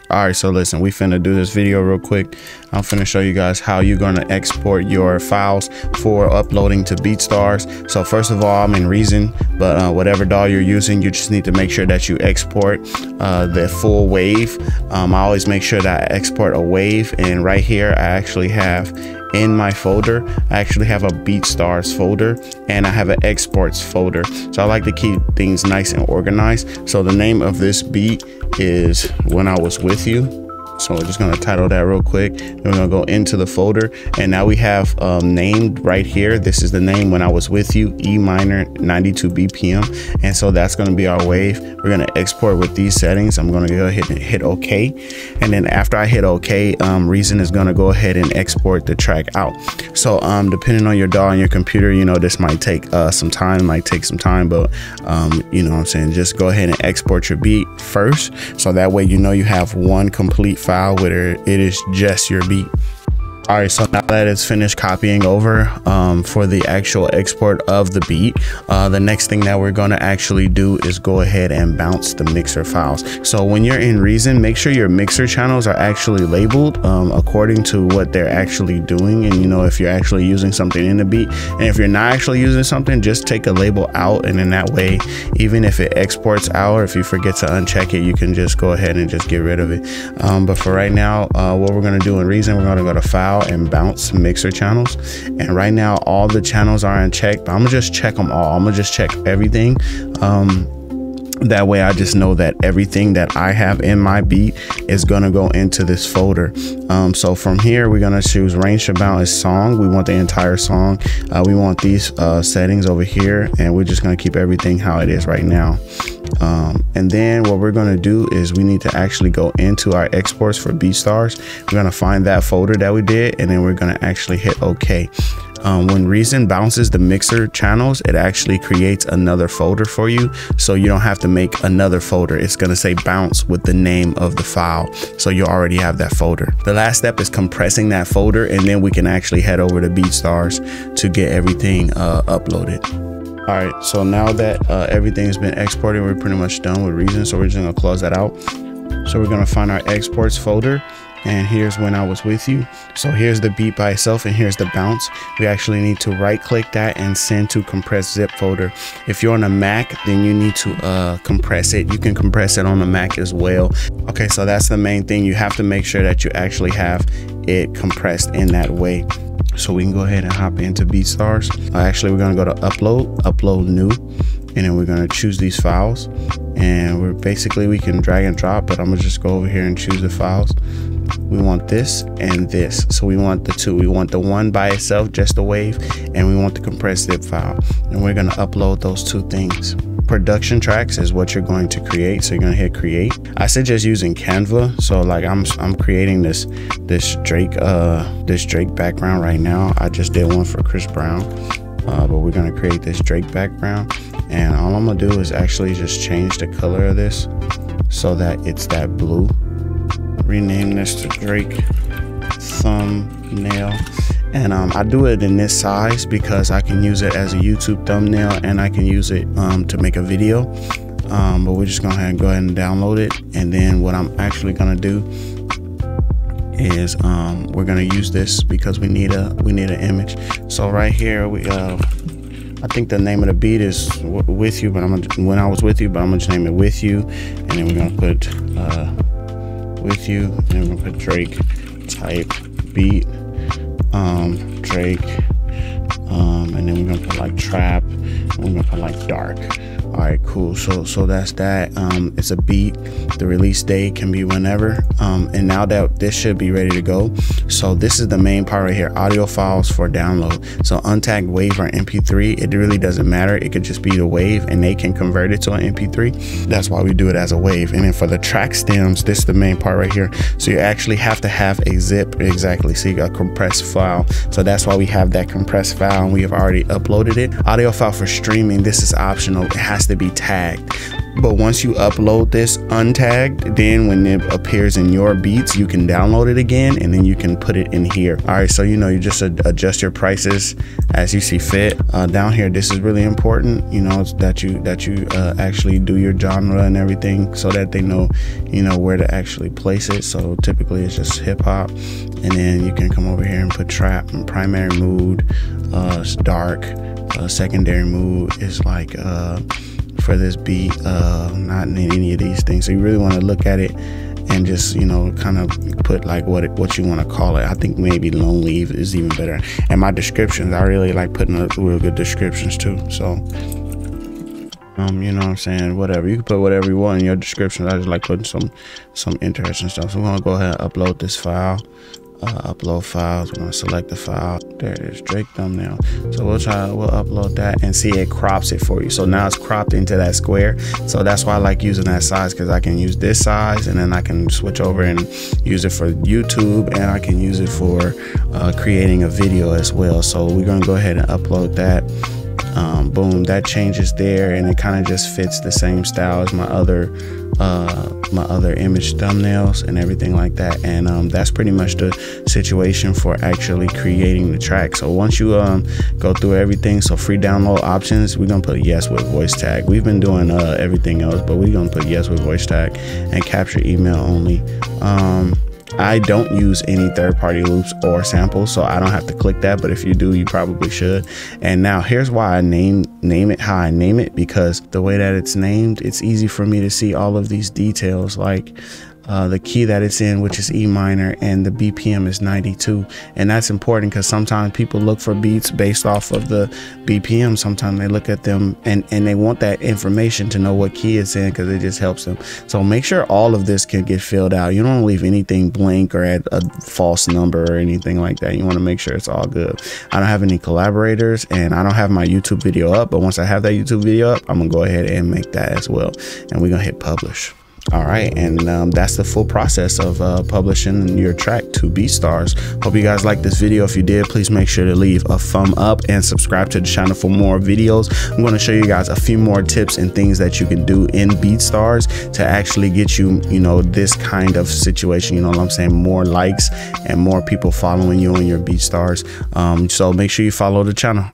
All right, so listen, we finna do this video real quick. I'm finna show you guys how you're gonna export your files for uploading to Beatstars. So first of all, I'm in Reason, but whatever DAW you're using, you just need to make sure that you export the full wave. I always make sure that I export a wave, and right here I actually have in my folder, I actually have a Beatstars folder and I have an exports folder. So I like to keep things nice and organized. So the name of this beat is When I Was With You. So we're just going to title that real quick. Then we're going to go into the folder, and now we have named right here. This is the name When I Was With You, E minor, 92 BPM. And so that's going to be our wave. We're going to export with these settings. I'm going to go ahead and hit OK. And then after I hit OK, Reason is going to go ahead and export the track out. So depending on your DAW and your computer, you know, this might take some time, but you know what I'm saying, just go ahead and export your beat first. So that way, you know, you have one complete file where it is just your beat. All right, so now that it's finished copying over for the actual export of the beat, the next thing that we're going to actually do is go ahead and bounce the mixer files. So when you're in Reason, make sure your mixer channels are actually labeled according to what they're actually doing. And you know, if you're actually using something in the beat, and if you're not actually using something, just take a label out, and in that way, even if it exports out or if you forget to uncheck it, you can just go ahead and just get rid of it. But for right now, what we're going to do in Reason, we're going to go to File and Bounce Mixer Channels, and right now all the channels are unchecked, but I'm gonna just check them all. I'm gonna just check everything. That way I just know that everything that I have in my beat is gonna go into this folder. So from here, we're gonna choose range to bounce as song. We want the entire song. We want these settings over here, and we're just gonna keep everything how it is right now. And then what we're going to do is we need to actually go into our exports for Beatstars. We're going to find that folder that we did, and then we're going to actually hit OK. When Reason bounces the mixer channels, it actually creates another folder for you, so you don't have to make another folder. It's going to say bounce with the name of the file, so you already have that folder. The last step is compressing that folder, and then we can actually head over to Beatstars to get everything uploaded. All right, so now that everything's been exported, we're pretty much done with Reason, so we're just gonna close that out. So we're gonna find our exports folder, and here's When I Was With You. So here's the beat by itself, and here's the bounce. We actually need to right click that and send to compressed zip folder. If you're on a Mac, then you need to compress it. You can compress it on the Mac as well. Okay, so that's the main thing. You have to make sure that you actually have it compressed in that way. So we can go ahead and hop into Beatstars. Actually, we're gonna go to upload new, and then we're gonna choose these files, and we can drag and drop, but I'm gonna just go over here and choose the files. We want this and this. So we want the two. We want the one by itself, just a wave, and we want the compressed zip file. And we're gonna upload those two things. Production tracks is what you're going to create, so you're gonna hit create. I suggest using Canva. So like I'm creating this Drake background right now. I just did one for Chris Brown, but we're gonna create this Drake background, and all I'm gonna do is actually just change the color of this so that it's that blue. Rename this to Drake thumbnail. And I do it in this size because I can use it as a YouTube thumbnail, and I can use it to make a video. But we're just gonna go ahead and download it. And then what I'm actually gonna do is we're gonna use this because we need an image. So right here I think the name of the beat is With You, but When I Was With You, but I'm gonna just name it With You. And then we're gonna put With You, and we're gonna put Drake type beat. Drake, and then we're gonna put like trap, and we're gonna put like dark. All right, cool. So that's that. It's a beat. The release date can be whenever. And now that this should be ready to go. So this is the main part right here, audio files for download. So untagged wave or MP3, it really doesn't matter. It could just be the wave, and they can convert it to an MP3. That's why we do it as a wave. And then for the track stems, this is the main part right here. So you actually have to have a zip, exactly. So you got a compressed file. So that's why we have that compressed file, and we have already uploaded it. Audio file for streaming, this is optional. It has to be tagged. But once you upload this untagged, then when it appears in your beats, you can download it again and then you can put it in here. All right, so you know, you just adjust your prices as you see fit. Down here, this is really important, you know, that you actually do your genre and everything so that they know, you know, where to actually place it. So typically it's just hip hop, and then you can come over here and put trap. And primary mood, it's dark. Secondary mood is like for this beat, not in any of these things. So you really want to look at it and just, you know, kind of put like what you want to call it. I think maybe lonely is even better. And my descriptions, I really like putting real good descriptions too. So you know what I'm saying, whatever, you can put whatever you want in your descriptions. I just like putting some interesting stuff. So we're gonna go ahead and upload this file. Upload files. We're gonna select the file. There it is, Drake thumbnail. So we'll upload that and see it crops it for you. So now it's cropped into that square. So that's why I like using that size, because I can use this size and then I can switch over and use it for YouTube, and I can use it for creating a video as well. So we're gonna go ahead and upload that. Boom, that changes there, and it kind of just fits the same style as my other image thumbnails and everything like that. And that's pretty much the situation for actually creating the track. So once you go through everything, so free download options, we're gonna put yes with voice tag. We've been doing everything else, but we're gonna put yes with voice tag, and capture email only. I don't use any third-party loops or samples, so I don't have to click that, but if you do, you probably should. And now here's why I name it how I name it, because the way that it's named, it's easy for me to see all of these details, like the key that it's in, which is E minor, and the BPM is 92. And that's important because sometimes people look for beats based off of the BPM. Sometimes they look at them and they want that information to know what key it's in, because it just helps them. So make sure all of this can get filled out. You don't want to leave anything blank or add a false number or anything like that. You want to make sure it's all good. I don't have any collaborators, and I don't have my YouTube video up, but once I have that YouTube video up, I'm gonna go ahead and make that as well, and we're gonna hit publish. All right, and that's the full process of publishing your track to Beatstars. Hope you guys liked this video. If you did, please make sure to leave a thumb up and subscribe to the channel for more videos. I'm going to show you guys a few more tips and things that you can do in Beatstars to actually get you, you know, this kind of situation, you know what I'm saying, more likes and more people following you on your Beatstars. So make sure you follow the channel.